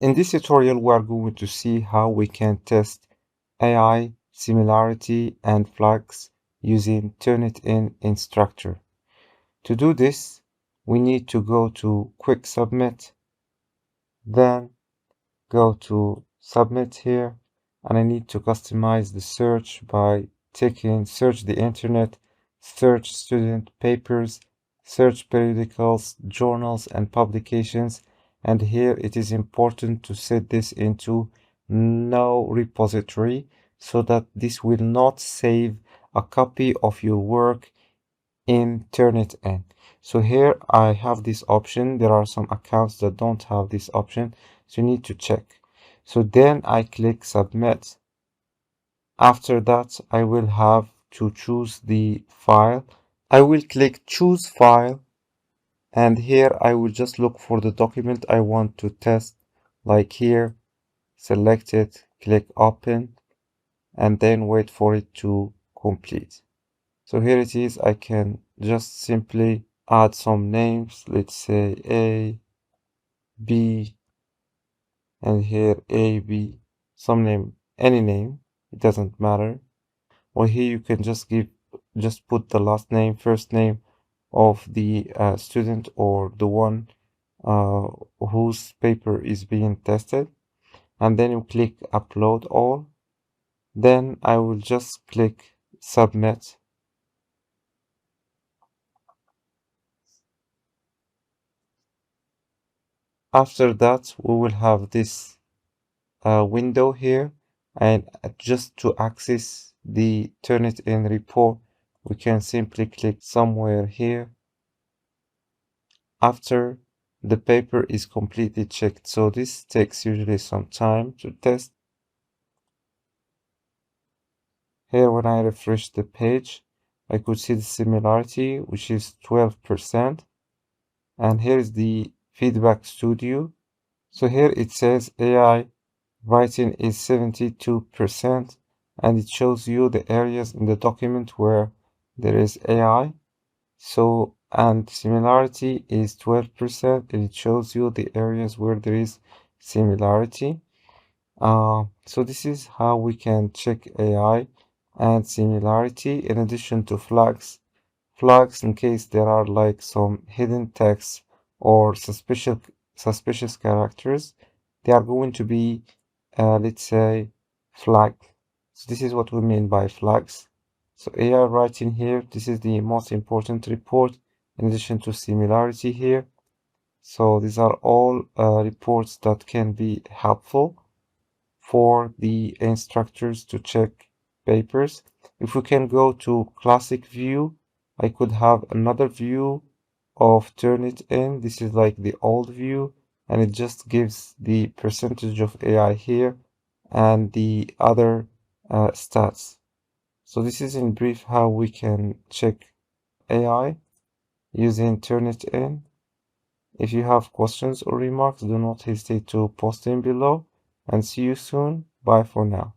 In this tutorial, we are going to see how we can test AI, similarity, and flags using Turnitin instructor. To do this, we need to go to Quick Submit, then go to Submit here, and I need to customize the search by taking Search the Internet, Search Student Papers, Search Periodicals, Journals, and Publications. And here it is important to set this into no repository so that this will not save a copy of your work in Turnitin. So here I have this option. There are some accounts that don't have this option, so you need to check. So then I click submit. After that, I will have to choose the file. I will click choose file, and here I will just look for the document I want to test. Like here, select it, click open, and then wait for it to complete. So here it is. I can just simply add some names. Let's say A, B, and here A, B, some name, any name, it doesn't matter. Or here you can just put the last name, first name of the student or the one whose paper is being tested. And then you click upload all. Then I will just click submit. After that, we will have this window here, and just to access the Turnitin report, we can simply click somewhere here after the paper is completely checked. So this takes usually some time to test. Here, when I refresh the page, I could see the similarity, which is 12%. And here is the feedback studio. So here it says AI writing is 72%, and it shows you the areas in the document where there is AI. So, and similarity is 12%, and it shows you the areas where there is similarity. So this is how we can check AI and similarity in addition to flags. Flags in case there are like some hidden text or suspicious characters, they are going to be let's say flagged. So this is what we mean by flags. So AI writing here, this is the most important report in addition to similarity here. So these are all reports that can be helpful for the instructors to check papers. If we can go to classic view, I could have another view of Turnitin. This is like the old view, and it just gives the percentage of AI here and the other stats. So this is in brief how we can check AI using Turnitin. If you have questions or remarks, do not hesitate to post them below, and see you soon. Bye for now.